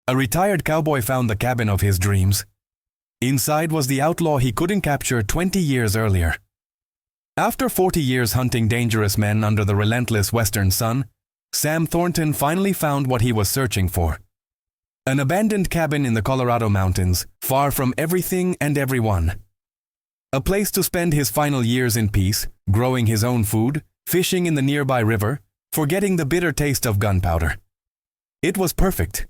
A retired cowboy found the cabin of his dreams. Inside was the outlaw he couldn't capture 20 years earlier. After 40 years hunting dangerous men under the relentless western sun, Sam Thornton finally found what he was searching for. An abandoned cabin in the Colorado mountains, far from everything and everyone. A place to spend his final years in peace, growing his own food, fishing in the nearby river, forgetting the bitter taste of gunpowder. It was perfect.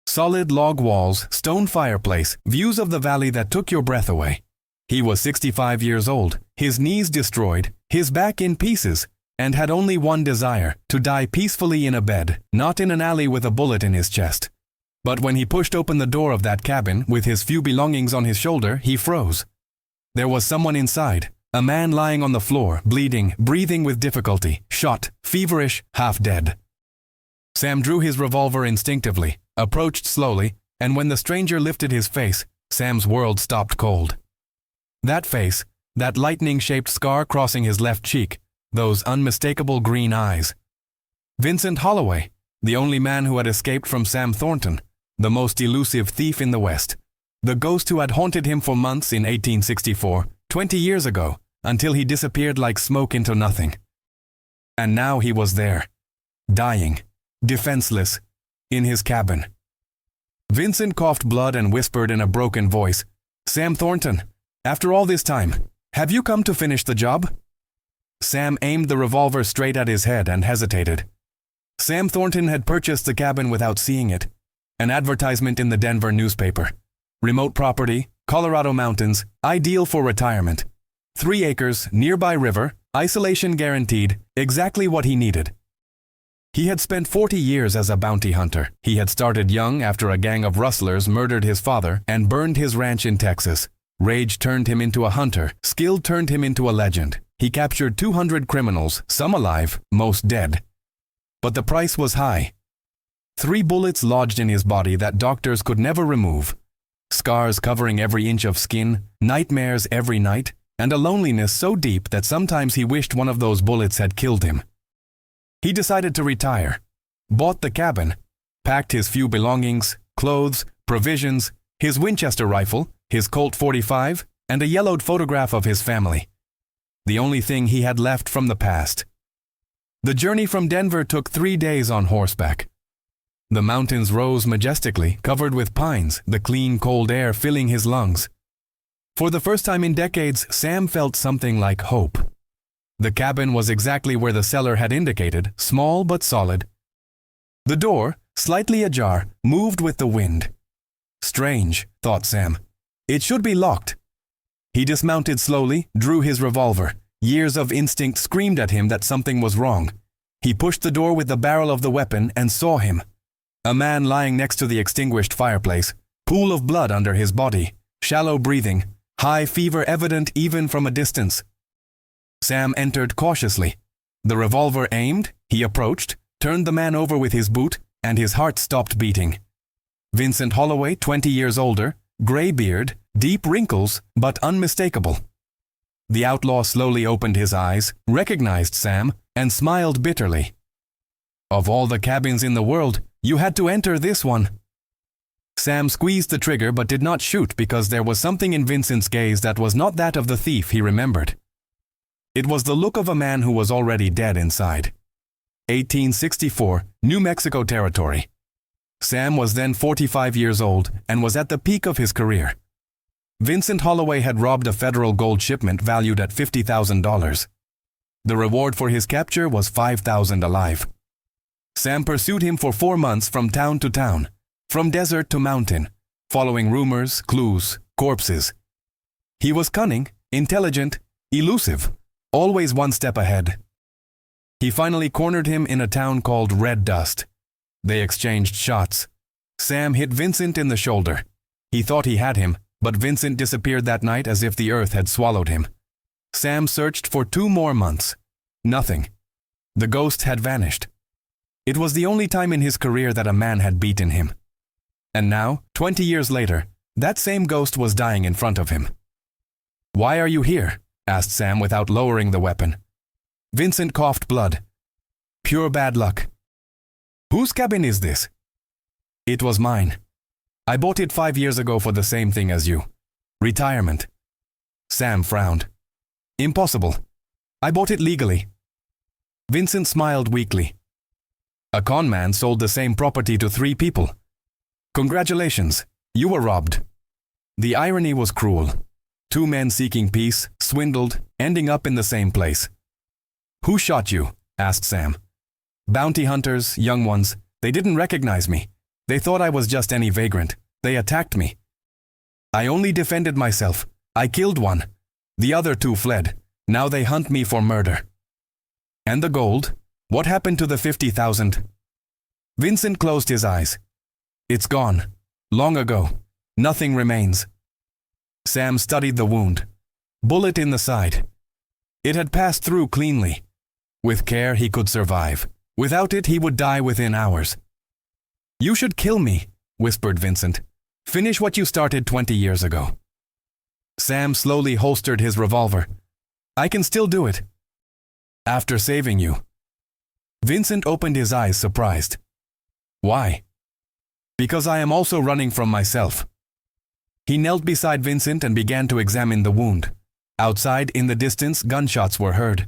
Solid log walls, stone fireplace, views of the valley that took your breath away. He was 65 years old, his knees destroyed, his back in pieces, and had only one desire, to die peacefully in a bed, not in an alley with a bullet in his chest. But when he pushed open the door of that cabin, with his few belongings on his shoulder, he froze. There was someone inside, a man lying on the floor, bleeding, breathing with difficulty, shot, feverish, half dead. Sam drew his revolver instinctively, approached slowly, and when the stranger lifted his face, Sam's world stopped cold. That face, that lightning-shaped scar crossing his left cheek, those unmistakable green eyes. Vincent Holloway, the only man who had escaped from Sam Thornton, the most elusive thief in the West, the ghost who had haunted him for months in 1864, 20 years ago, until he disappeared like smoke into nothing. And now he was there, dying, defenseless, in his cabin. Vincent coughed blood and whispered in a broken voice, "Sam Thornton, after all this time, have you come to finish the job?" Sam aimed the revolver straight at his head and hesitated. Sam Thornton had purchased the cabin without seeing it. An advertisement in the Denver newspaper. Remote property, Colorado mountains, ideal for retirement. 3 acres, nearby river, isolation guaranteed, exactly what he needed. He had spent 40 years as a bounty hunter. He had started young after a gang of rustlers murdered his father and burned his ranch in Texas. Rage turned him into a hunter. Skill turned him into a legend. He captured 200 criminals, some alive, most dead. But the price was high. 3 bullets lodged in his body that doctors could never remove. Scars covering every inch of skin, nightmares every night, and a loneliness so deep that sometimes he wished one of those bullets had killed him. He decided to retire, bought the cabin, packed his few belongings, clothes, provisions, his Winchester rifle, his Colt .45, and a yellowed photograph of his family. The only thing he had left from the past. The journey from Denver took 3 days on horseback. The mountains rose majestically, covered with pines, the clean, cold air filling his lungs. For the first time in decades, Sam felt something like hope. The cabin was exactly where the seller had indicated, small but solid. The door, slightly ajar, moved with the wind. Strange, thought Sam. It should be locked. He dismounted slowly, drew his revolver. Years of instinct screamed at him that something was wrong. He pushed the door with the barrel of the weapon and saw him. A man lying next to the extinguished fireplace, pool of blood under his body, shallow breathing, high fever evident even from a distance. Sam entered cautiously. The revolver aimed, he approached, turned the man over with his boot, and his heart stopped beating. Vincent Holloway, 20 years older, gray beard, deep wrinkles, but unmistakable. The outlaw slowly opened his eyes, recognized Sam, and smiled bitterly. "Of all the cabins in the world, you had to enter this one." Sam squeezed the trigger but did not shoot because there was something in Vincent's gaze that was not that of the thief he remembered. It was the look of a man who was already dead inside. 1864, New Mexico Territory. Sam was then 45 years old and was at the peak of his career. Vincent Holloway had robbed a federal gold shipment valued at $50,000. The reward for his capture was $5,000 alive. Sam pursued him for 4 months from town to town, from desert to mountain, following rumors, clues, corpses. He was cunning, intelligent, elusive, always one step ahead. He finally cornered him in a town called Red Dust. They exchanged shots. Sam hit Vincent in the shoulder. He thought he had him, but Vincent disappeared that night as if the earth had swallowed him. Sam searched for 2 more months. Nothing. The ghost had vanished. It was the only time in his career that a man had beaten him. And now, 20 years later, that same ghost was dying in front of him. "Why are you here?" asked Sam without lowering the weapon. Vincent coughed blood. "Pure bad luck." "Whose cabin is this?" It was mine. I bought it 5 years ago for the same thing as you. Retirement. Sam frowned. Impossible. I bought it legally. Vincent smiled weakly. A con man sold the same property to 3 people. Congratulations, you were robbed. The irony was cruel. 2 men seeking peace, swindled, ending up in the same place. Who shot you? Asked Sam. Bounty hunters, young ones. They didn't recognize me. They thought I was just any vagrant. They attacked me. I only defended myself. I killed one. The other 2 fled. Now they hunt me for murder. And the gold? What happened to the 50,000? Vincent closed his eyes. It's gone. Long ago. Nothing remains. Sam studied the wound. Bullet in the side. It had passed through cleanly. With care he could survive. Without it he would die within hours. You should kill me, whispered Vincent. Finish what you started 20 years ago. Sam slowly holstered his revolver. I can still do it. After saving you. Vincent opened his eyes surprised. Why? Because I am also running from myself. He knelt beside Vincent and began to examine the wound. Outside, in the distance, gunshots were heard.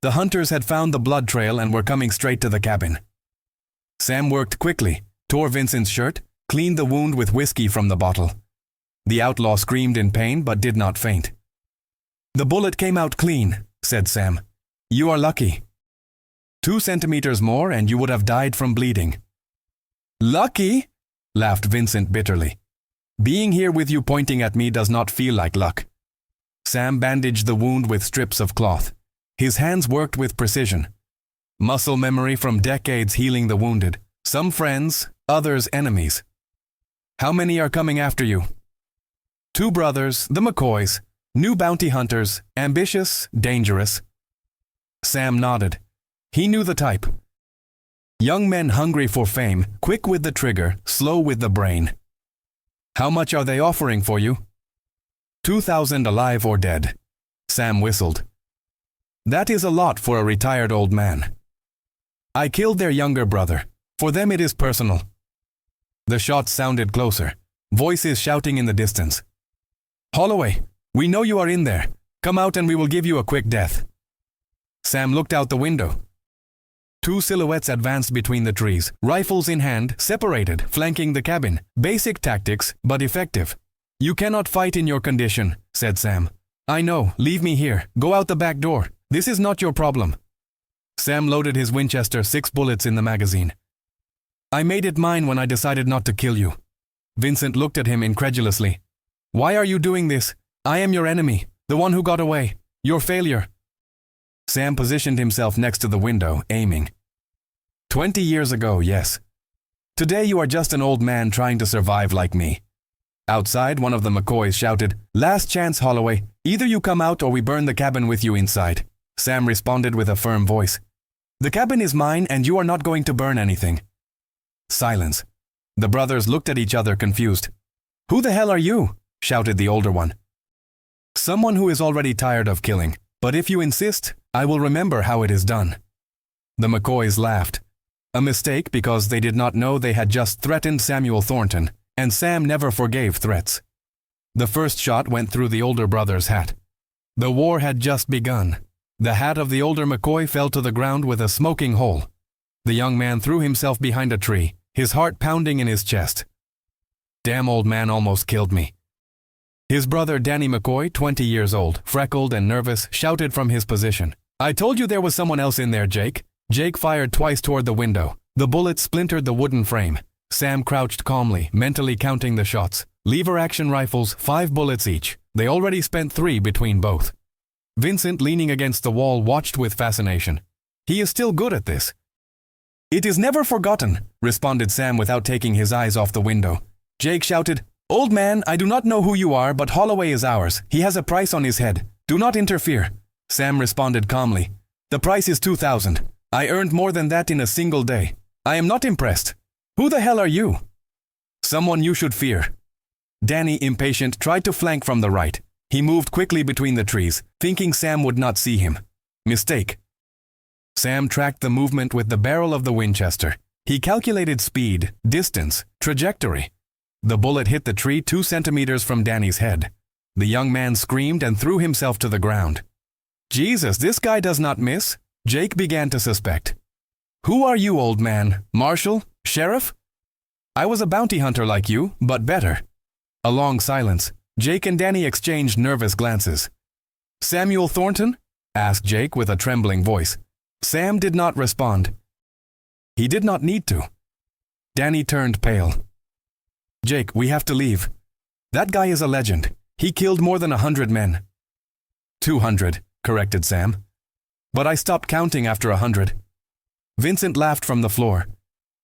The hunters had found the blood trail and were coming straight to the cabin. Sam worked quickly, tore Vincent's shirt, cleaned the wound with whiskey from the bottle. The outlaw screamed in pain but did not faint. The bullet came out clean, said Sam. You are lucky. 2 centimeters more and you would have died from bleeding. Lucky? Laughed Vincent bitterly. Being here with you pointing at me does not feel like luck. Sam bandaged the wound with strips of cloth. His hands worked with precision. Muscle memory from decades healing the wounded. Some friends, others enemies. How many are coming after you? 2 brothers, the McCoys, new bounty hunters, ambitious, dangerous. Sam nodded. He knew the type. Young men hungry for fame, quick with the trigger, slow with the brain. How much are they offering for you? 2,000 alive or dead. Sam whistled. That is a lot for a retired old man. I killed their younger brother. For them it is personal. The shots sounded closer, voices shouting in the distance. Holloway, we know you are in there. Come out and we will give you a quick death. Sam looked out the window. 2 silhouettes advanced between the trees, rifles in hand, separated, flanking the cabin. Basic tactics, but effective. You cannot fight in your condition, said Sam. I know, leave me here. Go out the back door. This is not your problem. Sam loaded his Winchester, 6 bullets in the magazine. I made it mine when I decided not to kill you. Vincent looked at him incredulously. Why are you doing this? I am your enemy, the one who got away, your failure. Sam positioned himself next to the window, aiming. 20 years ago, yes. Today you are just an old man trying to survive like me. Outside, one of the McCoys shouted, Last chance, Holloway. Either you come out or we burn the cabin with you inside. Sam responded with a firm voice. The cabin is mine and you are not going to burn anything. Silence. The brothers looked at each other confused. Who the hell are you? Shouted the older one. Someone who is already tired of killing. But if you insist, I will remember how it is done. The McCoys laughed. A mistake because they did not know they had just threatened Samuel Thornton, and Sam never forgave threats. The first shot went through the older brother's hat. The war had just begun. The hat of the older McCoy fell to the ground with a smoking hole. The young man threw himself behind a tree, his heart pounding in his chest. Damn old man almost killed me. His brother Danny McCoy, 20 years old, freckled and nervous, shouted from his position. I told you there was someone else in there, Jake. Jake fired twice toward the window. The bullet splintered the wooden frame. Sam crouched calmly, mentally counting the shots. Lever-action rifles, 5 bullets each. They already spent 3 between both. Vincent, leaning against the wall, watched with fascination. He is still good at this. It is never forgotten, responded Sam without taking his eyes off the window. Jake shouted, Old man, I do not know who you are, but Holloway is ours. He has a price on his head. Do not interfere. Sam responded calmly. The price is 2,000. I earned more than that in a single day. I am not impressed. Who the hell are you? Someone you should fear. Danny, impatient, tried to flank from the right. He moved quickly between the trees, thinking Sam would not see him. Mistake. Sam tracked the movement with the barrel of the Winchester. He calculated speed, distance, trajectory. The bullet hit the tree 2 centimeters from Danny's head. The young man screamed and threw himself to the ground. Jesus, this guy does not miss, Jake began to suspect. Who are you, old man? Marshal? Sheriff? I was a bounty hunter like you, but better. A long silence. Jake and Danny exchanged nervous glances. Samuel Thornton? Asked Jake with a trembling voice. Sam did not respond. He did not need to. Danny turned pale. Jake, we have to leave. That guy is a legend. He killed more than 100 men. 200, corrected Sam. But I stopped counting after 100. Vincent laughed from the floor.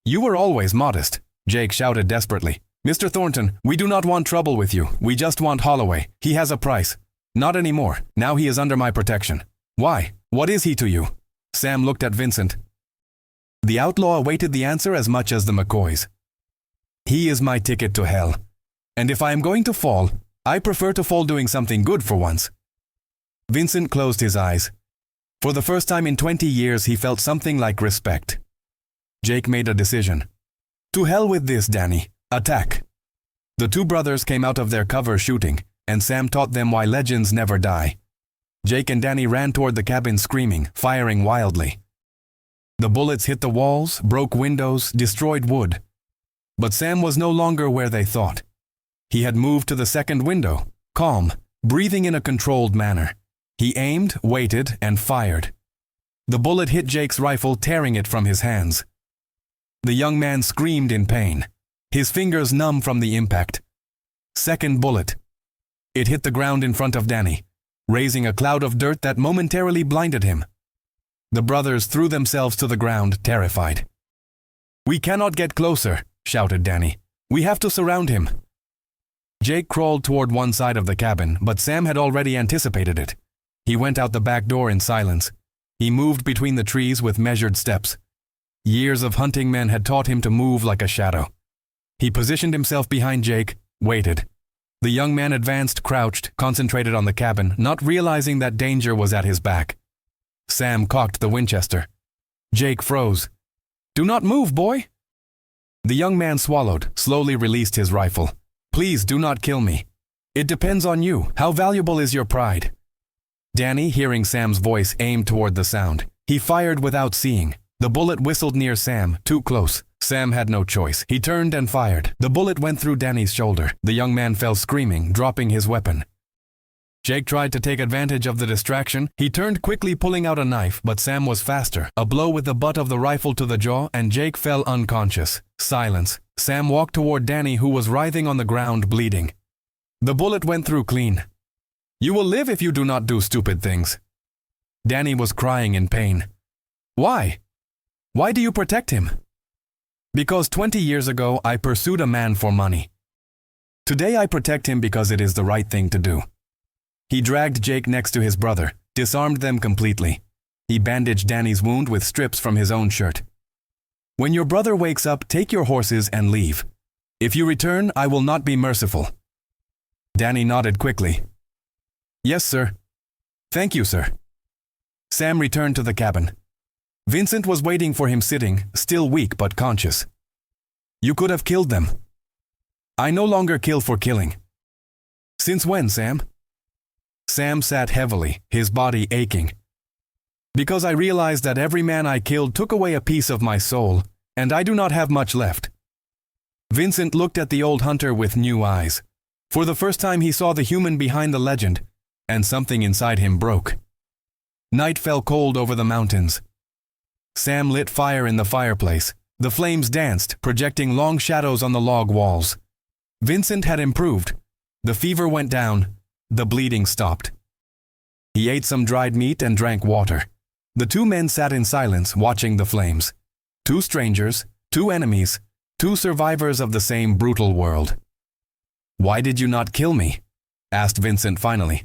You were always modest, Jake shouted desperately. Mr. Thornton, we do not want trouble with you. We just want Holloway. He has a price. Not anymore. Now he is under my protection. Why? What is he to you? Sam looked at Vincent. The outlaw awaited the answer as much as the McCoys. He is my ticket to hell. And if I am going to fall, I prefer to fall doing something good for once. Vincent closed his eyes. For the first time in 20 years, he felt something like respect. Jake made a decision. To hell with this, Danny. Attack. The two brothers came out of their cover shooting, and Sam taught them why legends never die. Jake and Danny ran toward the cabin screaming, firing wildly. The bullets hit the walls, broke windows, destroyed wood. But Sam was no longer where they thought. He had moved to the second window, calm, breathing in a controlled manner. He aimed, waited, and fired. The bullet hit Jake's rifle, tearing it from his hands. The young man screamed in pain, his fingers numb from the impact. Second bullet. It hit the ground in front of Danny, raising a cloud of dirt that momentarily blinded him. The brothers threw themselves to the ground, terrified. We cannot get closer, shouted Danny. We have to surround him. Jake crawled toward one side of the cabin, but Sam had already anticipated it. He went out the back door in silence. He moved between the trees with measured steps. Years of hunting men had taught him to move like a shadow. He positioned himself behind Jake, waited. The young man advanced, crouched, concentrated on the cabin, not realizing that danger was at his back. Sam cocked the Winchester. Jake froze. Do not move, boy! The young man swallowed, slowly released his rifle. Please do not kill me. It depends on you. How valuable is your pride? Danny, hearing Sam's voice, aimed toward the sound. He fired without seeing. The bullet whistled near Sam, too close. Sam had no choice. He turned and fired. The bullet went through Danny's shoulder. The young man fell screaming, dropping his weapon. Jake tried to take advantage of the distraction. He turned quickly, pulling out a knife, but Sam was faster. A blow with the butt of the rifle to the jaw, and Jake fell unconscious. Silence. Sam walked toward Danny, who was writhing on the ground, bleeding. The bullet went through clean. You will live if you do not do stupid things. Danny was crying in pain. Why? Why do you protect him? Because 20 years ago I pursued a man for money. Today I protect him because it is the right thing to do. He dragged Jake next to his brother, disarmed them completely. He bandaged Danny's wound with strips from his own shirt. When your brother wakes up, take your horses and leave. If you return, I will not be merciful. Danny nodded quickly. Yes, sir. Thank you, sir. Sam returned to the cabin. Vincent was waiting for him sitting, still weak but conscious. You could have killed them. I no longer kill for killing. Since when, Sam? Sam sat heavily, his body aching. Because I realized that every man I killed took away a piece of my soul, and I do not have much left. Vincent looked at the old hunter with new eyes. For the first time he saw the human behind the legend, and something inside him broke. Night fell cold over the mountains. Sam lit fire in the fireplace. The flames danced, projecting long shadows on the log walls. Vincent had improved. The fever went down. The bleeding stopped. He ate some dried meat and drank water. The two men sat in silence, watching the flames. Two strangers, two enemies, two survivors of the same brutal world. Why did you not kill me? Asked Vincent finally.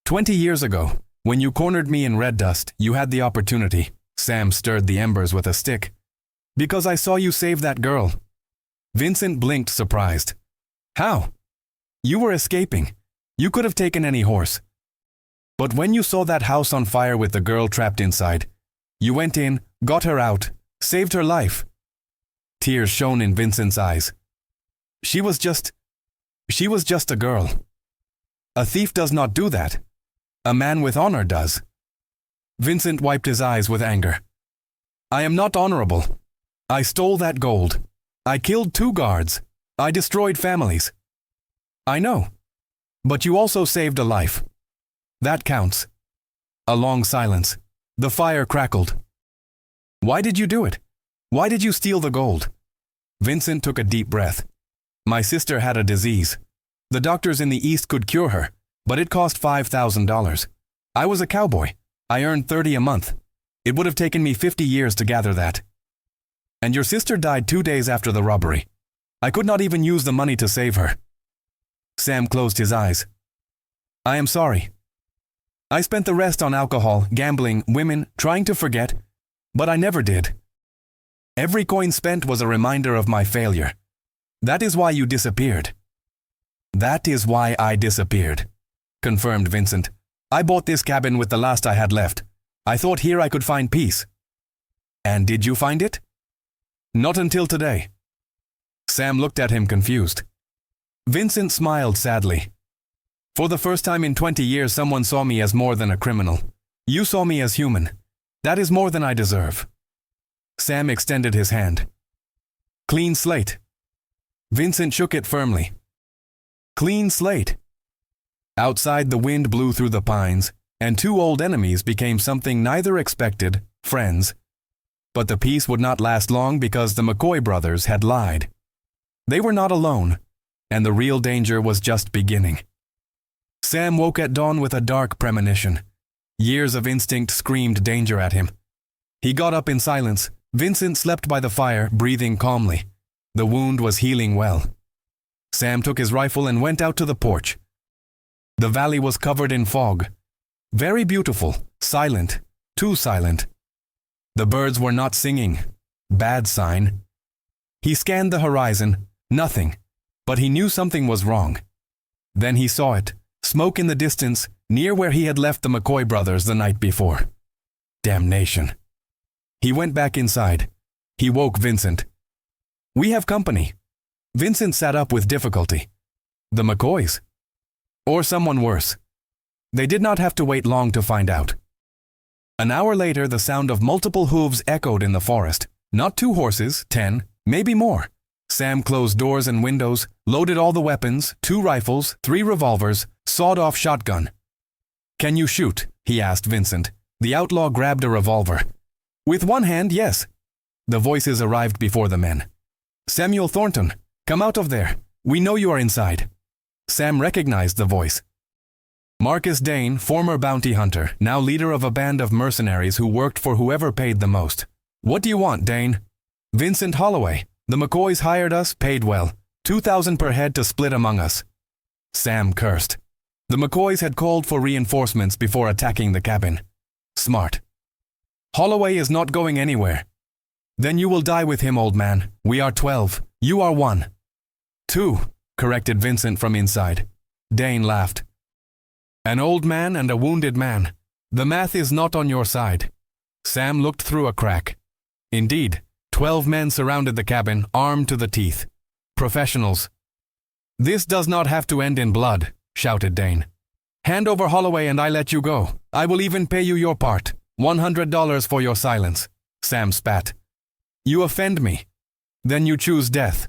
20 years ago, when you cornered me in red dust, you had the opportunity. Sam stirred the embers with a stick. Because I saw you save that girl. Vincent blinked, surprised. How? You were escaping. You could have taken any horse. But when you saw that house on fire with the girl trapped inside, you went in, got her out, saved her life. Tears shone in Vincent's eyes. She was just a girl. A thief does not do that. A man with honor does. Vincent wiped his eyes with anger. I am not honorable. I stole that gold. I killed 2 guards. I destroyed families. I know. But you also saved a life. That counts. A long silence. The fire crackled. Why did you do it? Why did you steal the gold? Vincent took a deep breath. My sister had a disease. The doctors in the East could cure her, but it cost $5,000. I was a cowboy. I earned $30 a month. It would have taken me 50 years to gather that. And your sister died 2 days after the robbery. I could not even use the money to save her. Sam closed his eyes. I am sorry. I spent the rest on alcohol, gambling, women, trying to forget, but I never did. Every coin spent was a reminder of my failure. That is why you disappeared. That is why I disappeared, confirmed Vincent. I bought this cabin with the last I had left. I thought here I could find peace. And did you find it? Not until today. Sam looked at him confused. Vincent smiled sadly. For the first time in 20 years, someone saw me as more than a criminal. You saw me as human. That is more than I deserve. Sam extended his hand. Clean slate. Vincent shook it firmly. Clean slate. Outside, the wind blew through the pines, and 2 old enemies became something neither expected, friends. But the peace would not last long because the McCoy brothers had lied. They were not alone, and the real danger was just beginning. Sam woke at dawn with a dark premonition. Years of instinct screamed danger at him. He got up in silence. Vincent slept by the fire, breathing calmly. The wound was healing well. Sam took his rifle and went out to the porch. The valley was covered in fog. Very beautiful, silent, too silent. The birds were not singing. Bad sign. He scanned the horizon. Nothing. But he knew something was wrong. Then he saw it. Smoke in the distance, near where he had left the McCoy brothers the night before. Damnation. He went back inside. He woke Vincent. We have company. Vincent sat up with difficulty. The McCoys. Or someone worse. They did not have to wait long to find out. An hour later, the sound of multiple hooves echoed in the forest. Not 2 horses, 10, maybe more. Sam closed doors and windows, loaded all the weapons, 2 rifles, 3 revolvers, sawed-off shotgun. Can you shoot? He asked Vincent. The outlaw grabbed a revolver. With one hand, yes. The voices arrived before the men. Samuel Thornton, come out of there. We know you are inside. Sam recognized the voice. Marcus Dane, former bounty hunter, now leader of a band of mercenaries who worked for whoever paid the most. What do you want, Dane? Vincent Holloway. The McCoys hired us, paid well. $2,000 per head to split among us. Sam cursed. The McCoys had called for reinforcements before attacking the cabin. Smart. Holloway is not going anywhere. Then you will die with him, old man. We are 12. You are 1. 2, corrected Vincent from inside. Dane laughed. An old man and a wounded man. The math is not on your side. Sam looked through a crack. Indeed, 12 men surrounded the cabin, armed to the teeth. Professionals. This does not have to end in blood, shouted Dane. Hand over Holloway and I let you go. I will even pay you your part. $100 for your silence. Sam spat. You offend me. Then you choose death.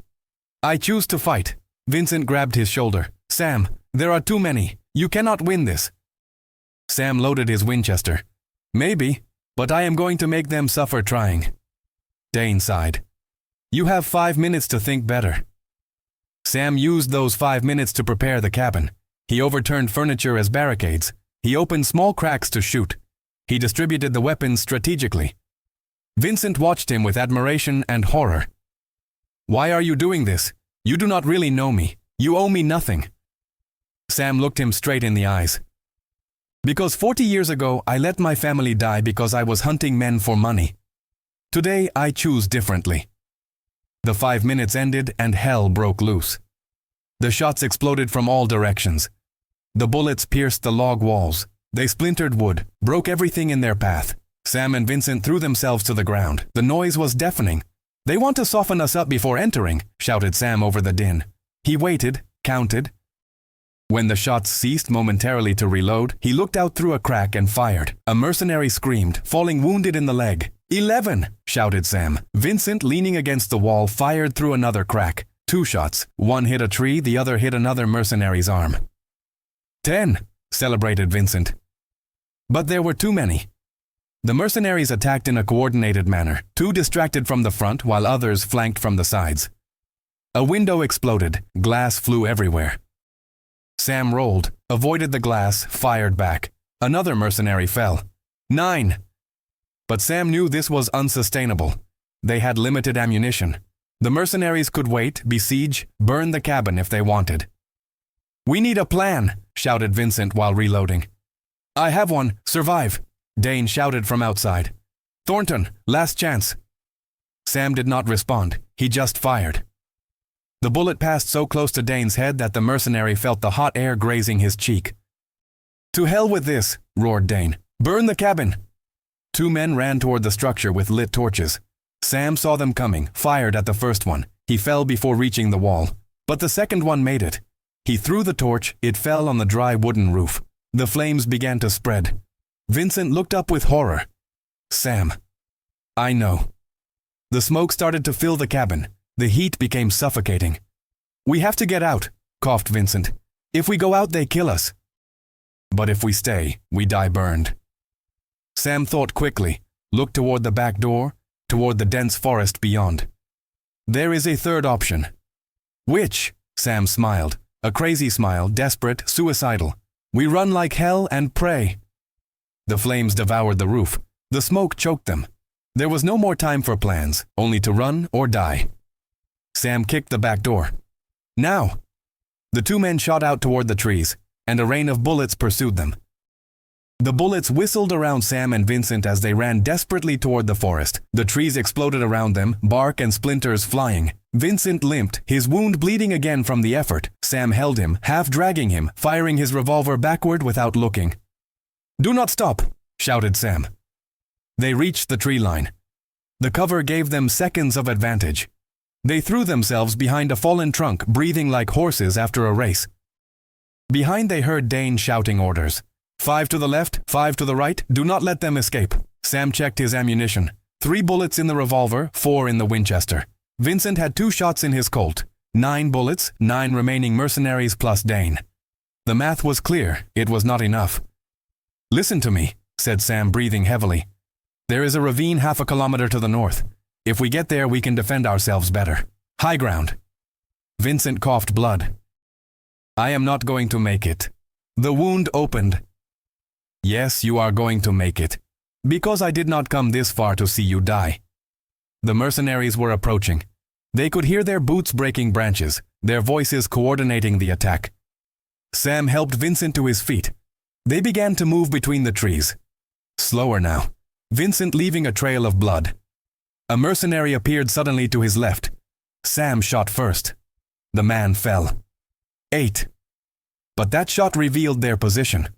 I choose to fight. Vincent grabbed his shoulder. Sam, there are too many. You cannot win this. Sam loaded his Winchester. Maybe, but I am going to make them suffer trying. Dane sighed. You have 5 minutes to think better. Sam used those 5 minutes to prepare the cabin. He overturned furniture as barricades. He opened small cracks to shoot. He distributed the weapons strategically. Vincent watched him with admiration and horror. Why are you doing this? You do not really know me. You owe me nothing. Sam looked him straight in the eyes. Because 40 years ago, I let my family die because I was hunting men for money. Today, I choose differently. The 5 minutes ended and hell broke loose. The shots exploded from all directions. The bullets pierced the log walls. They splintered wood, broke everything in their path. Sam and Vincent threw themselves to the ground. The noise was deafening. They want to soften us up before entering, shouted Sam over the din. He waited, counted. When the shots ceased momentarily to reload, he looked out through a crack and fired. A mercenary screamed, falling wounded in the leg. 11, shouted Sam. Vincent, leaning against the wall, fired through another crack. 2 shots. One hit a tree, the other hit another mercenary's arm. 10, celebrated Vincent. But there were too many. The mercenaries attacked in a coordinated manner, 2 distracted from the front while others flanked from the sides. A window exploded, glass flew everywhere. Sam rolled, avoided the glass, fired back. Another mercenary fell. 9. But Sam knew this was unsustainable. They had limited ammunition. The mercenaries could wait, besiege, burn the cabin if they wanted. "We need a plan," shouted Vincent while reloading. "I have one. Survive," Dane shouted from outside. "Thornton, last chance." Sam did not respond. He just fired. The bullet passed so close to Dane's head that the mercenary felt the hot air grazing his cheek. "To hell with this," roared Dane. "Burn the cabin." 2 men ran toward the structure with lit torches. Sam saw them coming, fired at the first one. He fell before reaching the wall. But the second one made it. He threw the torch, it fell on the dry wooden roof. The flames began to spread. Vincent looked up with horror. "Sam." "I know." The smoke started to fill the cabin. The heat became suffocating. "We have to get out," coughed Vincent. "If we go out, they kill us. But if we stay, we die burned." Sam thought quickly, looked toward the back door, toward the dense forest beyond. "There is a third option." "Which?" Sam smiled, a crazy smile, desperate, suicidal. "We run like hell and pray." The flames devoured the roof. The smoke choked them. There was no more time for plans, only to run or die. Sam kicked the back door. "Now!" The 2 men shot out toward the trees, and a rain of bullets pursued them. The bullets whistled around Sam and Vincent as they ran desperately toward the forest. The trees exploded around them, bark and splinters flying. Vincent limped, his wound bleeding again from the effort. Sam held him, half dragging him, firing his revolver backward without looking. "Do not stop!" shouted Sam. They reached the tree line. The cover gave them seconds of advantage. They threw themselves behind a fallen trunk, breathing like horses after a race. Behind they heard Dane shouting orders. 5 to the left, 5 to the right, do not let them escape. Sam checked his ammunition. 3 bullets in the revolver, 4 in the Winchester. Vincent had 2 shots in his Colt. 9 bullets, 9 remaining mercenaries plus Dane. The math was clear, it was not enough. "Listen to me," said Sam, breathing heavily. "There is a ravine half a kilometer to the north. If we get there, we can defend ourselves better. High ground." Vincent coughed blood. "I am not going to make it." The wound opened. "Yes, you are going to make it. Because I did not come this far to see you die." The mercenaries were approaching. They could hear their boots breaking branches, their voices coordinating the attack. Sam helped Vincent to his feet. They began to move between the trees. Slower now, Vincent leaving a trail of blood. A mercenary appeared suddenly to his left. Sam shot first. The man fell. 8. But that shot revealed their position.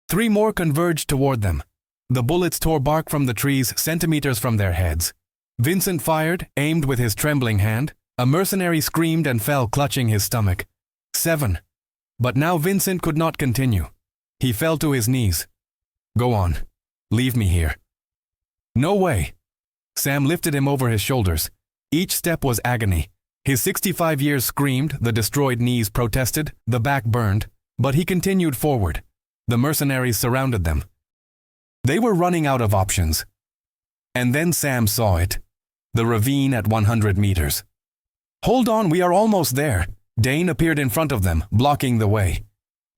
3 more converged toward them. The bullets tore bark from the trees centimeters from their heads. Vincent fired, aimed with his trembling hand. A mercenary screamed and fell, clutching his stomach. 7. But now Vincent could not continue. He fell to his knees. "Go on. Leave me here." "No way." Sam lifted him over his shoulders. Each step was agony. His 65 years screamed, the destroyed knees protested, the back burned, but he continued forward. The mercenaries surrounded them. They were running out of options. And then Sam saw it. The ravine at 100 meters. "Hold on, we are almost there." Dane appeared in front of them, blocking the way.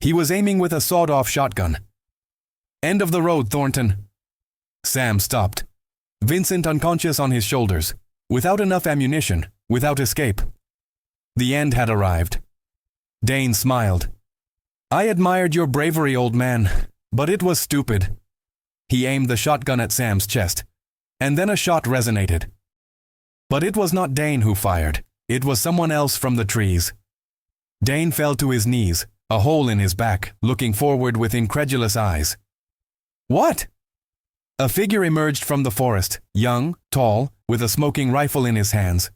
He was aiming with a sawed-off shotgun. "End of the road, Thornton." Sam stopped. Vincent unconscious on his shoulders, without enough ammunition, without escape. The end had arrived. Dane smiled. "I admired your bravery, old man, but it was stupid." He aimed the shotgun at Sam's chest, and then a shot resonated. But it was not Dane who fired, it was someone else from the trees. Dane fell to his knees, a hole in his back, looking forward with incredulous eyes. "What?" A figure emerged from the forest, young, tall, with a smoking rifle in his hands.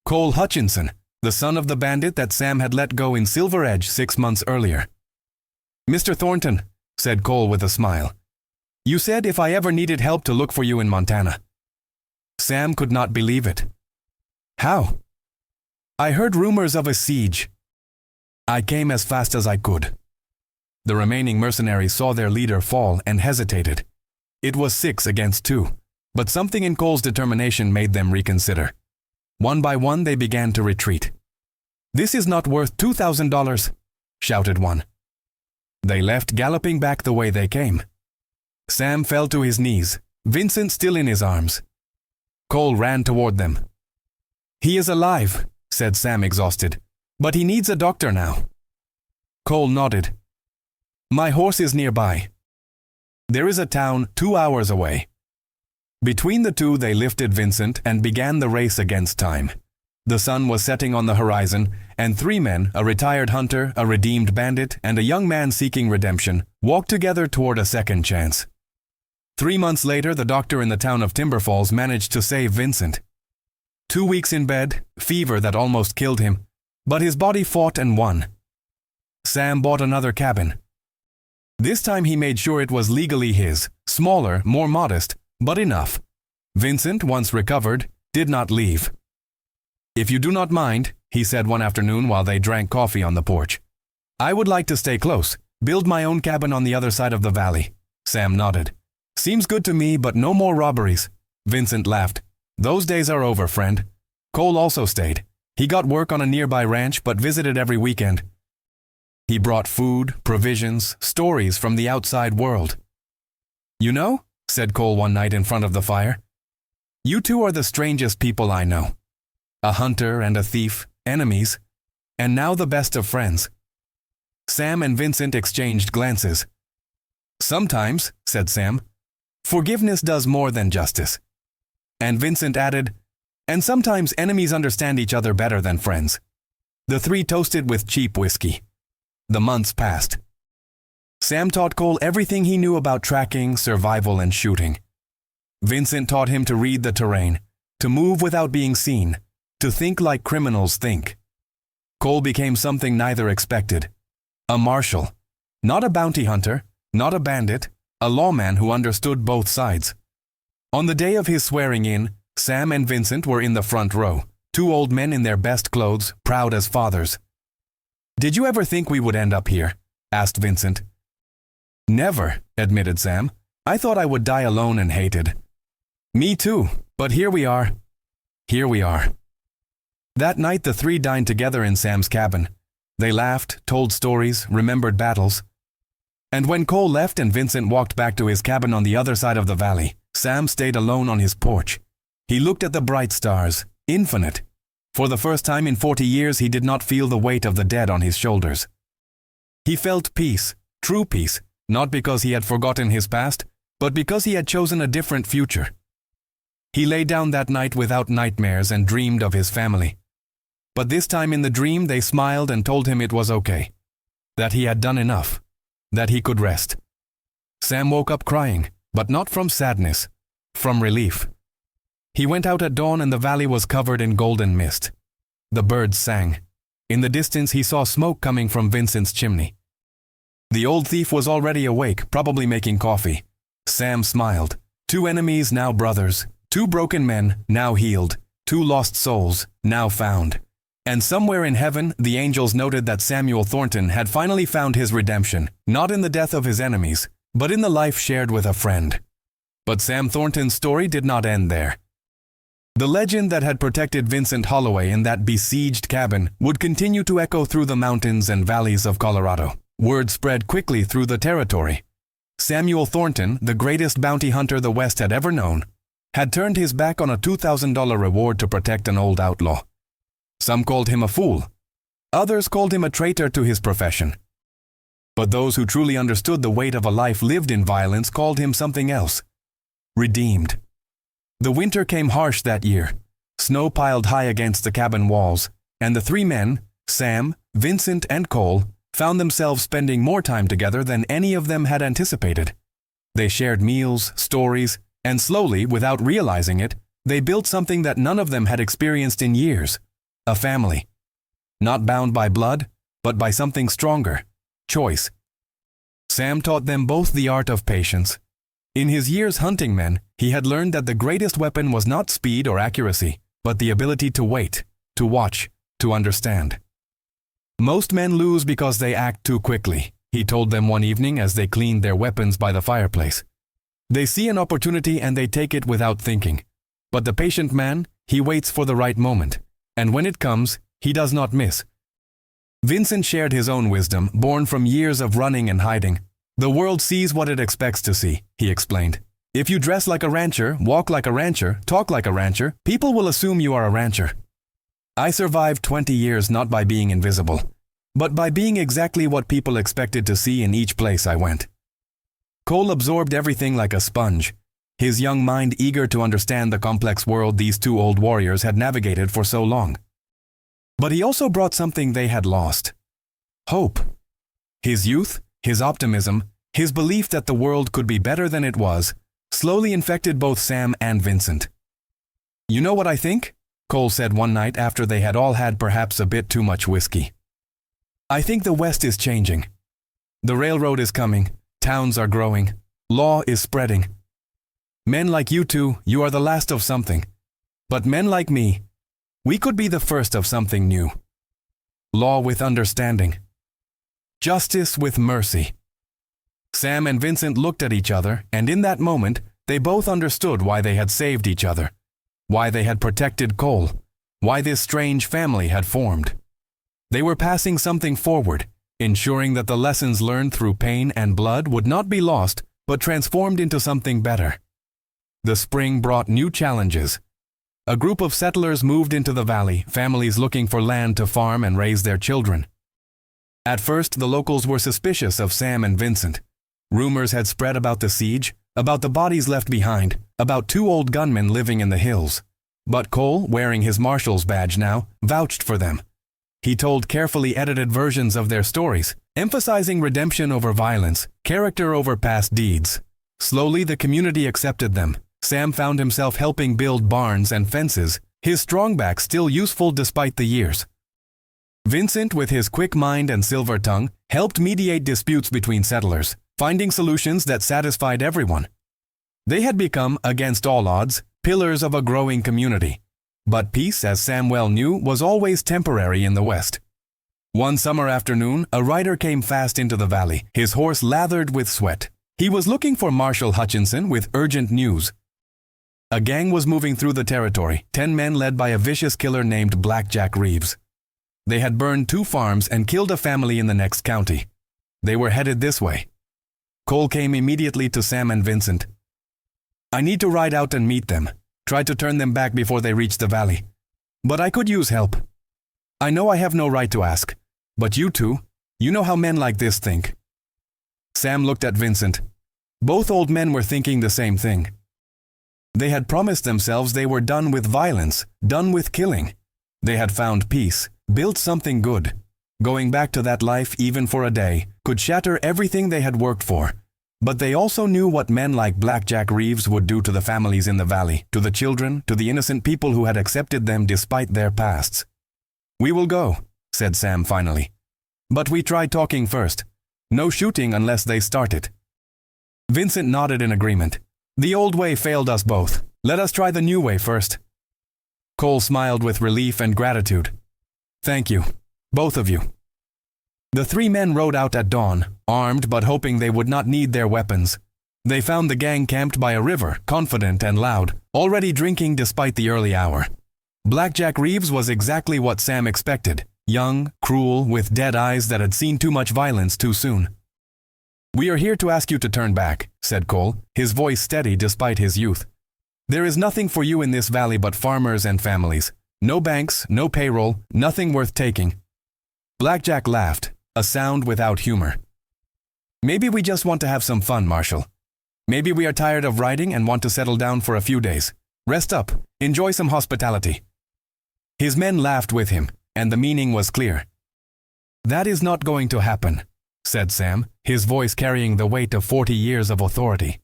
Cole Hutchinson, the son of the bandit that Sam had let go in Silver Edge 6 months earlier. "Mr. Thornton," said Cole with a smile, "you said if I ever needed help to look for you in Montana." Sam could not believe it. "How?" "I heard rumors of a siege. I came as fast as I could." The remaining mercenaries saw their leader fall and hesitated. It was 6 against 2, but something in Cole's determination made them reconsider. One by one they began to retreat. "This is not worth $2,000, shouted one. They left, galloping back the way they came. Sam fell to his knees, Vincent still in his arms. Cole ran toward them. "He is alive," said Sam, exhausted, "but he needs a doctor now." Cole nodded. "My horse is nearby. There is a town 2 hours away." Between the two they lifted Vincent and began the race against time. The sun was setting on the horizon, and 3 men, a retired hunter, a redeemed bandit, and a young man seeking redemption, walked together toward a second chance. 3 months later, the doctor in the town of Timber Falls managed to save Vincent. 2 weeks in bed, fever that almost killed him, but his body fought and won. Sam bought another cabin. This time he made sure it was legally his, smaller, more modest, but enough. Vincent, once recovered, did not leave. "If you do not mind," he said one afternoon while they drank coffee on the porch, "I would like to stay close, build my own cabin on the other side of the valley." Sam nodded. "Seems good to me, but no more robberies." Vincent laughed. "Those days are over, friend." Cole also stayed. He got work on a nearby ranch but visited every weekend. He brought food, provisions, stories from the outside world. "You know," said Cole one night in front of the fire, "you two are the strangest people I know. A hunter and a thief, enemies, and now the best of friends." Sam and Vincent exchanged glances. "Sometimes," said Sam, "forgiveness does more than justice." And Vincent added, "And sometimes enemies understand each other better than friends." The 3 toasted with cheap whiskey. The months passed. Sam taught Cole everything he knew about tracking, survival, and shooting. Vincent taught him to read the terrain, to move without being seen, to think like criminals think. Cole became something neither expected. A marshal. Not a bounty hunter, not a bandit, a lawman who understood both sides. On the day of his swearing in, Sam and Vincent were in the front row, 2 old men in their best clothes, proud as fathers. "Did you ever think we would end up here?" asked Vincent. "Never," admitted Sam. "I thought I would die alone and hated." "Me too, but here we are." Here we are. That night the 3 dined together in Sam's cabin. They laughed, told stories, remembered battles. And when Cole left and Vincent walked back to his cabin on the other side of the valley, Sam stayed alone on his porch. He looked at the bright stars, infinite. For the first time in 40 years he did not feel the weight of the dead on his shoulders. He felt peace, true peace, not because he had forgotten his past, but because he had chosen a different future. He lay down that night without nightmares and dreamed of his family. But this time in the dream they smiled and told him it was okay, that he had done enough, that he could rest. Sam woke up crying, but not from sadness, from relief. He went out at dawn and the valley was covered in golden mist. The birds sang. In the distance he saw smoke coming from Vincent's chimney. The old thief was already awake, probably making coffee. Sam smiled. 2 enemies, now brothers. 2 broken men, now healed. 2 lost souls, now found. And somewhere in heaven, the angels noted that Samuel Thornton had finally found his redemption, not in the death of his enemies, but in the life shared with a friend. But Sam Thornton's story did not end there. The legend that had protected Vincent Holloway in that besieged cabin would continue to echo through the mountains and valleys of Colorado. Word spread quickly through the territory. Samuel Thornton, the greatest bounty hunter the West had ever known, had turned his back on a $2,000 reward to protect an old outlaw. Some called him a fool. Others called him a traitor to his profession. But those who truly understood the weight of a life lived in violence called him something else. Redeemed. The winter came harsh that year. Snow piled high against the cabin walls, and the 3 men, Sam, Vincent, and Cole, found themselves spending more time together than any of them had anticipated. They shared meals, stories, and slowly, without realizing it, they built something that none of them had experienced in years: a family. Not bound by blood, but by something stronger: choice. Sam taught them both the art of patience. In his years hunting men, he had learned that the greatest weapon was not speed or accuracy, but the ability to wait, to watch, to understand. Most men lose because they act too quickly, he told them one evening as they cleaned their weapons by the fireplace. They see an opportunity and they take it without thinking. But the patient man, he waits for the right moment, and when it comes, he does not miss. Vincent shared his own wisdom, born from years of running and hiding. The world sees what it expects to see, he explained. If you dress like a rancher, walk like a rancher, talk like a rancher, people will assume you are a rancher. I survived 20 years not by being invisible, but by being exactly what people expected to see in each place I went. Cole absorbed everything like a sponge, his young mind eager to understand the complex world these two old warriors had navigated for so long. But he also brought something they had lost: hope. His youth, his optimism, his belief that the world could be better than it was, slowly infected both Sam and Vincent. "You know what I think?" Cole said one night after they had all had perhaps a bit too much whiskey. "I think the West is changing. The railroad is coming, towns are growing, law is spreading. Men like you two, you are the last of something. But men like me, we could be the first of something new. Law with understanding. Justice with mercy." Sam and Vincent looked at each other, and in that moment, they both understood why they had saved each other, why they had protected Cole, why this strange family had formed. They were passing something forward, ensuring that the lessons learned through pain and blood would not be lost, but transformed into something better. The spring brought new challenges. A group of settlers moved into the valley, families looking for land to farm and raise their children. At first, the locals were suspicious of Sam and Vincent. Rumors had spread about the siege, about the bodies left behind, about two old gunmen living in the hills. But Cole, wearing his marshal's badge now, vouched for them. He told carefully edited versions of their stories, emphasizing redemption over violence, character over past deeds. Slowly, the community accepted them. Sam found himself helping build barns and fences, his strong back still useful despite the years. Vincent, with his quick mind and silver tongue, helped mediate disputes between settlers, finding solutions that satisfied everyone. They had become, against all odds, pillars of a growing community. But peace, as Sam well knew, was always temporary in the West. One summer afternoon, a rider came fast into the valley, his horse lathered with sweat. He was looking for Marshal Hutchinson with urgent news. A gang was moving through the territory, 10 men led by a vicious killer named Blackjack Reeves. They had burned 2 farms and killed a family in the next county. They were headed this way. Cole came immediately to Sam and Vincent. "I need to ride out and meet them, try to turn them back before they reach the valley. But I could use help. I know I have no right to ask, but you two, you know how men like this think." Sam looked at Vincent. Both old men were thinking the same thing. They had promised themselves they were done with violence, done with killing. They had found peace, built something good. Going back to that life even for a day could shatter everything they had worked for. But they also knew what men like Blackjack Reeves would do to the families in the valley, to the children, to the innocent people who had accepted them despite their pasts. "We will go," said Sam finally. "But we tried talking first. No shooting unless they start it." Vincent nodded in agreement. "The old way failed us both. Let us try the new way first." Cole smiled with relief and gratitude. "Thank you, both of you." The 3 men rode out at dawn, armed but hoping they would not need their weapons. They found the gang camped by a river, confident and loud, already drinking despite the early hour. Blackjack Reeves was exactly what Sam expected: young, cruel, with dead eyes that had seen too much violence too soon. "We are here to ask you to turn back," said Cole, his voice steady despite his youth. "There is nothing for you in this valley but farmers and families. No banks, no payroll, nothing worth taking." Blackjack laughed, a sound without humor. "Maybe we just want to have some fun, Marshal. Maybe we are tired of riding and want to settle down for a few days. Rest up, enjoy some hospitality." His men laughed with him, and the meaning was clear. "That is not going to happen," said Sam, his voice carrying the weight of 40 years of authority.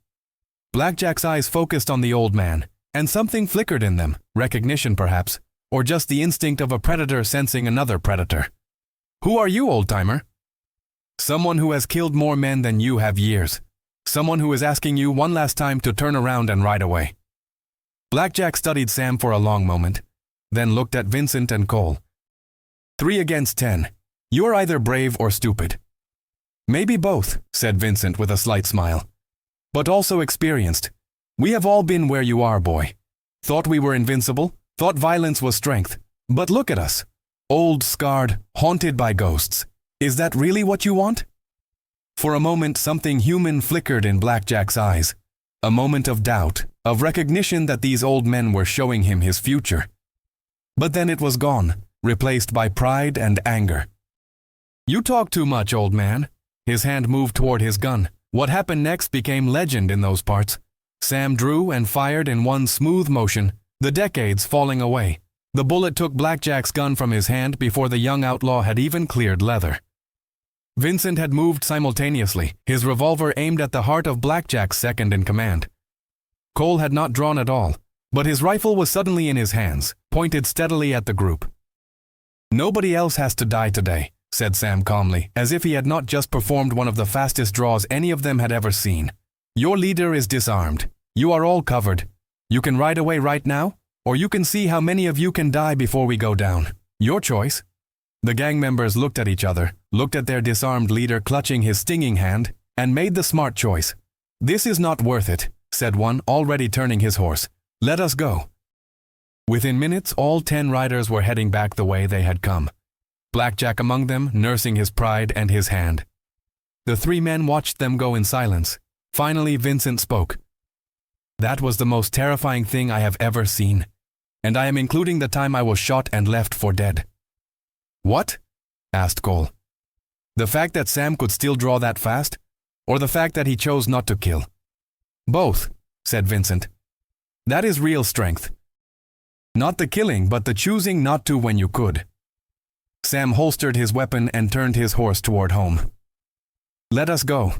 Blackjack's eyes focused on the old man, and something flickered in them, recognition perhaps, or just the instinct of a predator sensing another predator. Who are you, old-timer? Someone who has killed more men than you have years. Someone who is asking you one last time to turn around and ride away. Blackjack studied Sam for a long moment, then looked at Vincent and Cole. 3 against 10. You are either brave or stupid. Maybe both, said Vincent with a slight smile. But also experienced. We have all been where you are, boy. Thought we were invincible, thought violence was strength. But look at us. Old, scarred, haunted by ghosts. Is that really what you want? For a moment, something human flickered in Blackjack's eyes. A moment of doubt, of recognition that these old men were showing him his future. But then it was gone, replaced by pride and anger. You talk too much, old man. His hand moved toward his gun. What happened next became legend in those parts. Sam drew and fired in one smooth motion, the decades falling away. The bullet took Blackjack's gun from his hand before the young outlaw had even cleared leather. Vincent had moved simultaneously, his revolver aimed at the heart of Blackjack's second in command. Cole had not drawn at all, but his rifle was suddenly in his hands, pointed steadily at the group. Nobody else has to die today, said Sam calmly, as if he had not just performed one of the fastest draws any of them had ever seen. Your leader is disarmed. You are all covered. You can ride away right now, or you can see how many of you can die before we go down. Your choice. The gang members looked at each other, looked at their disarmed leader clutching his stinging hand, and made the smart choice. This is not worth it, said one, already turning his horse. Let us go. Within minutes, all 10 riders were heading back the way they had come. Blackjack among them, nursing his pride and his hand. The 3 men watched them go in silence. Finally, Vincent spoke. That was the most terrifying thing I have ever seen, and I am including the time I was shot and left for dead. What? Asked Cole. The fact that Sam could still draw that fast, or the fact that he chose not to kill? Both, said Vincent. That is real strength. Not the killing, but the choosing not to when you could. Sam holstered his weapon and turned his horse toward home. Let us go.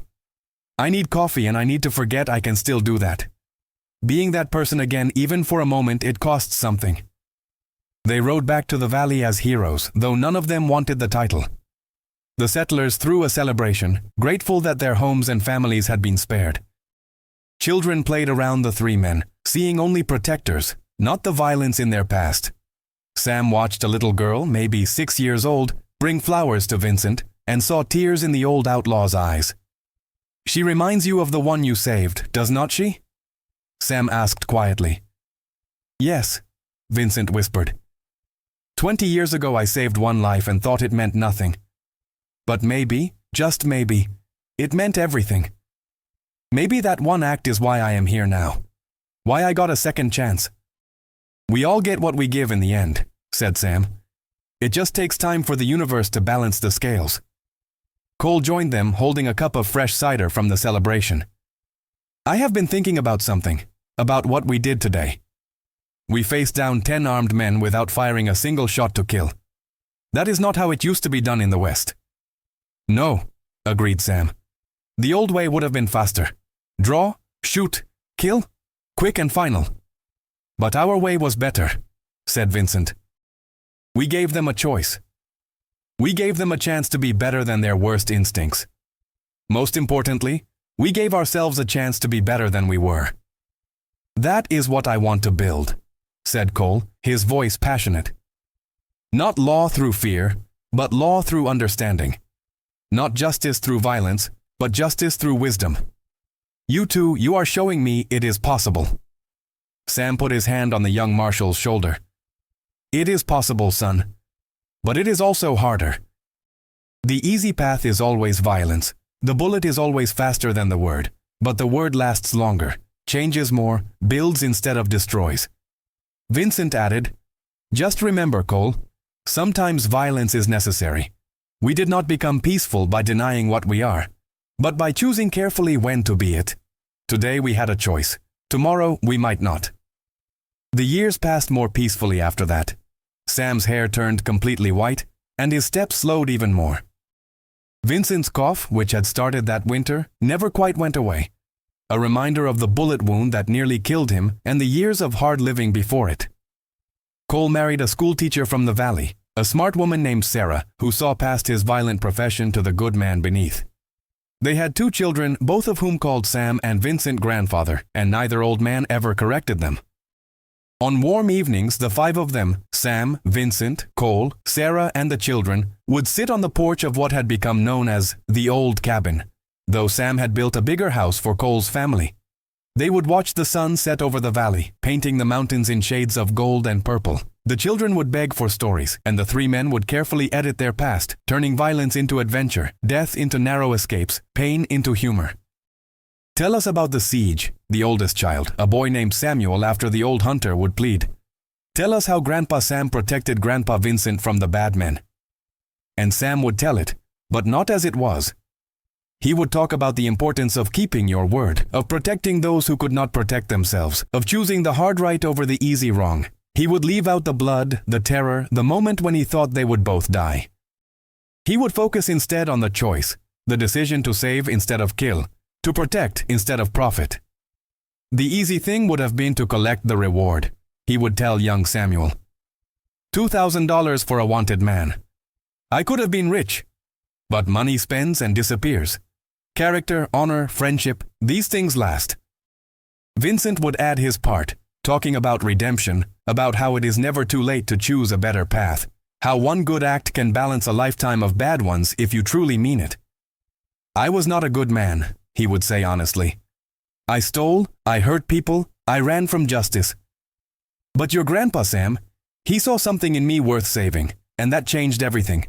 I need coffee and I need to forget I can still do that. Being that person again, even for a moment, it costs something. They rode back to the valley as heroes, though none of them wanted the title. The settlers threw a celebration, grateful that their homes and families had been spared. Children played around the 3 men, seeing only protectors, not the violence in their past. Sam watched a little girl, maybe 6 years old, bring flowers to Vincent, and saw tears in the old outlaw's eyes. She reminds you of the one you saved, does not she? Sam asked quietly. Yes, Vincent whispered. 20 years ago I saved one life and thought it meant nothing. But maybe, just maybe, it meant everything. Maybe that one act is why I am here now. Why I got a second chance. We all get what we give in the end, said Sam. It just takes time for the universe to balance the scales. Cole joined them, holding a cup of fresh cider from the celebration. I have been thinking about something, about what we did today. We faced down 10 armed men without firing a single shot to kill. That is not how it used to be done in the West. No, agreed Sam. The old way would have been faster. Draw, shoot, kill, quick and final. But our way was better, said Vincent. We gave them a choice. We gave them a chance to be better than their worst instincts. Most importantly, we gave ourselves a chance to be better than we were. That is what I want to build, said Cole, his voice passionate. Not law through fear, but law through understanding. Not justice through violence, but justice through wisdom. You two, you are showing me it is possible. Sam put his hand on the young marshal's shoulder. It is possible, son. But it is also harder. The easy path is always violence. The bullet is always faster than the word, but the word lasts longer, changes more, builds instead of destroys. Vincent added, just remember, Cole, sometimes violence is necessary. We did not become peaceful by denying what we are, but by choosing carefully when to be it. Today we had a choice. Tomorrow we might not. The years passed more peacefully after that. Sam's hair turned completely white, and his steps slowed even more. Vincent's cough, which had started that winter, never quite went away. a reminder of the bullet wound that nearly killed him and the years of hard living before it. Cole married a schoolteacher from the valley, a smart woman named Sarah, who saw past his violent profession to the good man beneath. They had 2 children, both of whom called Sam and Vincent grandfather, and neither old man ever corrected them. On warm evenings, the 5 of them, Sam, Vincent, Cole, Sarah, and the children, would sit on the porch of what had become known as the old cabin, though Sam had built a bigger house for Cole's family. They would watch the sun set over the valley, painting the mountains in shades of gold and purple. The children would beg for stories, and the 3 men would carefully edit their past, turning violence into adventure, death into narrow escapes, pain into humor. "Tell us about the siege," the oldest child, a boy named Samuel after the old hunter, would plead. "Tell us how Grandpa Sam protected Grandpa Vincent from the bad men." And Sam would tell it, but not as it was. He would talk about the importance of keeping your word, of protecting those who could not protect themselves, of choosing the hard right over the easy wrong. He would leave out the blood, the terror, the moment when he thought they would both die. He would focus instead on the choice, the decision to save instead of kill, to protect instead of profit. The easy thing would have been to collect the reward, he would tell young Samuel. $2,000 for a wanted man. I could have been rich, but money spends and disappears. Character, honor, friendship, these things last. Vincent would add his part, talking about redemption, about how it is never too late to choose a better path, how one good act can balance a lifetime of bad ones if you truly mean it. "I was not a good man," he would say honestly. "I stole, I hurt people, I ran from justice. But your grandpa, Sam, he saw something in me worth saving, and that changed everything.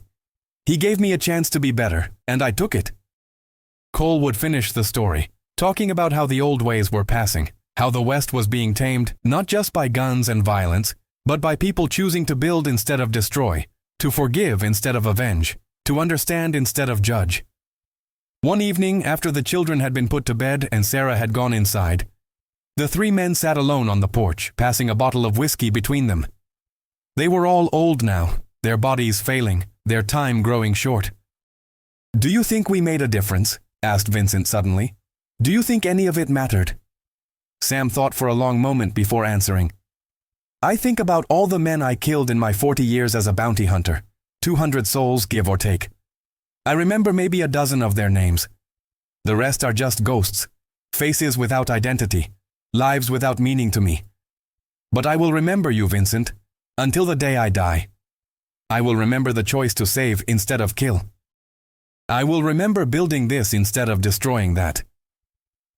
He gave me a chance to be better, and I took it." Cole would finish the story, talking about how the old ways were passing, how the West was being tamed not just by guns and violence, but by people choosing to build instead of destroy, to forgive instead of avenge, to understand instead of judge. One evening, after the children had been put to bed and Sarah had gone inside, the 3 men sat alone on the porch, passing a bottle of whiskey between them. They were all old now, their bodies failing, their time growing short. "Do you think we made a difference?" asked Vincent suddenly. "Do you think any of it mattered?" Sam thought for a long moment before answering. "I think about all the men I killed in my 40 years as a bounty hunter, 200 souls, give or take. I remember maybe a dozen of their names. The rest are just ghosts, faces without identity, lives without meaning to me. But I will remember you, Vincent, until the day I die. I will remember the choice to save instead of kill. I will remember building this instead of destroying that.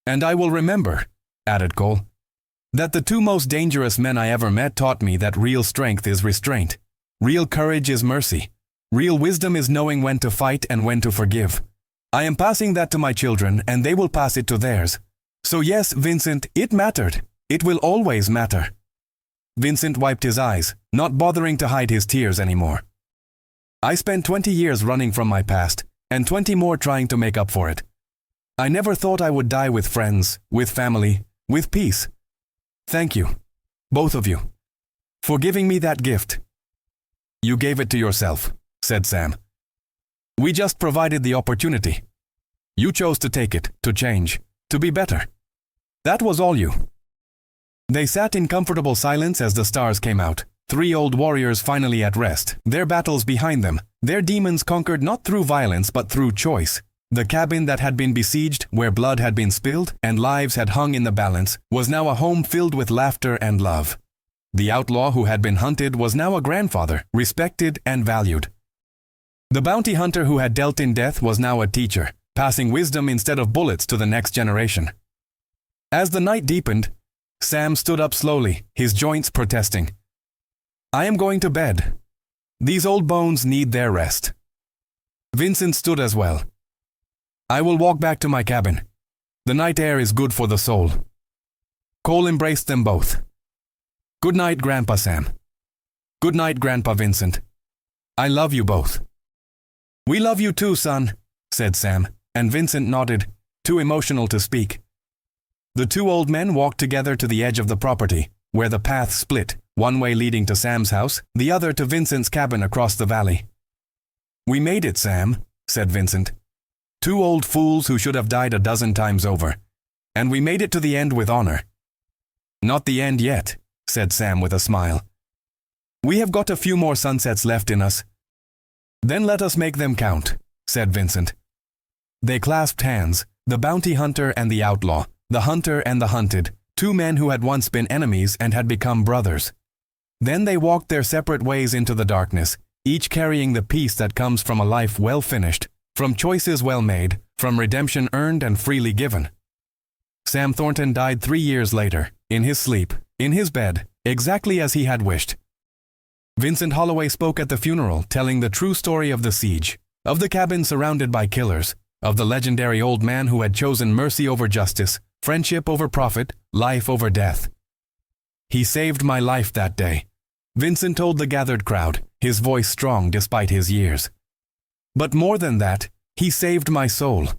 And I will remember," added Cole, "that the 2 most dangerous men I ever met taught me that real strength is restraint, real courage is mercy, real wisdom is knowing when to fight and when to forgive. I am passing that to my children, and they will pass it to theirs. So yes, Vincent, it mattered. It will always matter." Vincent wiped his eyes, not bothering to hide his tears anymore. "I spent 20 years running from my past, and 20 more trying to make up for it. I never thought I would die with friends, with family, with peace. Thank you, both of you, for giving me that gift." "You gave it to yourself," said Sam. "We just provided the opportunity. You chose to take it, to change, to be better. That was all you." They sat in comfortable silence as the stars came out, 3 old warriors finally at rest, their battles behind them, their demons conquered not through violence but through choice. The cabin that had been besieged, where blood had been spilled and lives had hung in the balance, was now a home filled with laughter and love. The outlaw who had been hunted was now a grandfather, respected and valued. The bounty hunter who had dealt in death was now a teacher, passing wisdom instead of bullets to the next generation. As the night deepened, Sam stood up slowly, his joints protesting. "I am going to bed. These old bones need their rest." Vincent stood as well. "I will walk back to my cabin. The night air is good for the soul." Cole embraced them both. "Good night, Grandpa Sam. Good night, Grandpa Vincent. I love you both." "We love you too, son," said Sam, and Vincent nodded, too emotional to speak. The 2 old men walked together to the edge of the property, where the path split, one way leading to Sam's house, the other to Vincent's cabin across the valley. "We made it, Sam," said Vincent. 2 old fools who should have died a dozen times over. and we made it to the end with honor." "Not the end yet," said Sam with a smile. "We have got a few more sunsets left in us." "Then let us make them count," said Vincent. They clasped hands, the bounty hunter and the outlaw, the hunter and the hunted, two men who had once been enemies and had become brothers. Then they walked their separate ways into the darkness, each carrying the peace that comes from a life well finished, from choices well made, from redemption earned and freely given. Sam Thornton died 3 years later, in his sleep, in his bed, exactly as he had wished. Vincent Holloway spoke at the funeral, telling the true story of the siege, of the cabin surrounded by killers, of the legendary old man who had chosen mercy over justice, friendship over profit, life over death. "He saved my life that day," Vincent told the gathered crowd, his voice strong despite his years. "But more than that, he saved my soul.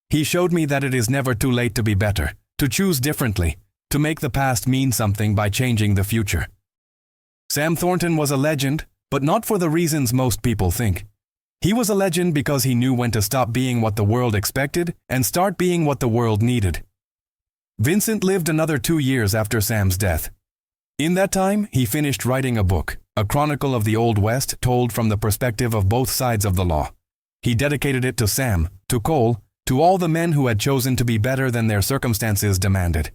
He showed me that it is never too late to be better, to choose differently, to make the past mean something by changing the future." Sam Thornton was a legend, but not for the reasons most people think. He was a legend because he knew when to stop being what the world expected and start being what the world needed. Vincent lived another 2 years after Sam's death. In that time, he finished writing a book, a chronicle of the Old West told from the perspective of both sides of the law. He dedicated it to Sam, to Cole, to all the men who had chosen to be better than their circumstances demanded.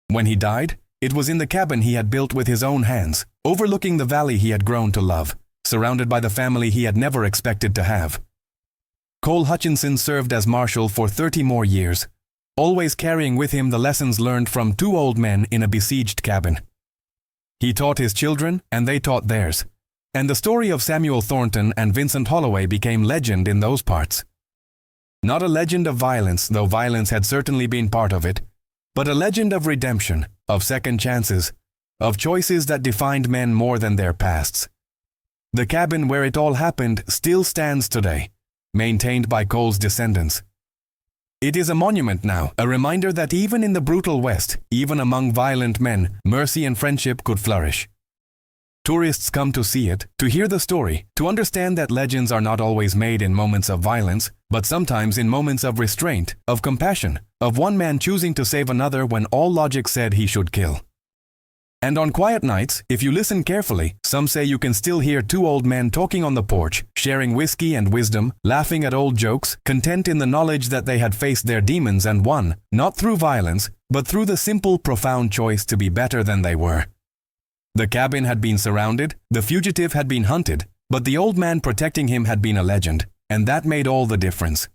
When he died, it was in the cabin he had built with his own hands, overlooking the valley he had grown to love, surrounded by the family he had never expected to have. Cole Hutchinson served as marshal for 30 more years, always carrying with him the lessons learned from 2 old men in a besieged cabin. He taught his children, and they taught theirs, and the story of Samuel Thornton and Vincent Holloway became legend in those parts. Not a legend of violence, though violence had certainly been part of it, but a legend of redemption, of second chances, of choices that defined men more than their pasts. The cabin where it all happened still stands today, maintained by Cole's descendants. It is a monument now, a reminder that even in the brutal West, even among violent men, mercy and friendship could flourish. Tourists come to see it, to hear the story, to understand that legends are not always made in moments of violence, but sometimes in moments of restraint, of compassion, of one man choosing to save another when all logic said he should kill. And on quiet nights, if you listen carefully, some say you can still hear 2 old men talking on the porch, sharing whiskey and wisdom, laughing at old jokes, content in the knowledge that they had faced their demons and won, not through violence, but through the simple, profound choice to be better than they were. The cabin had been surrounded, the fugitive had been hunted, but the old man protecting him had been a legend, and that made all the difference.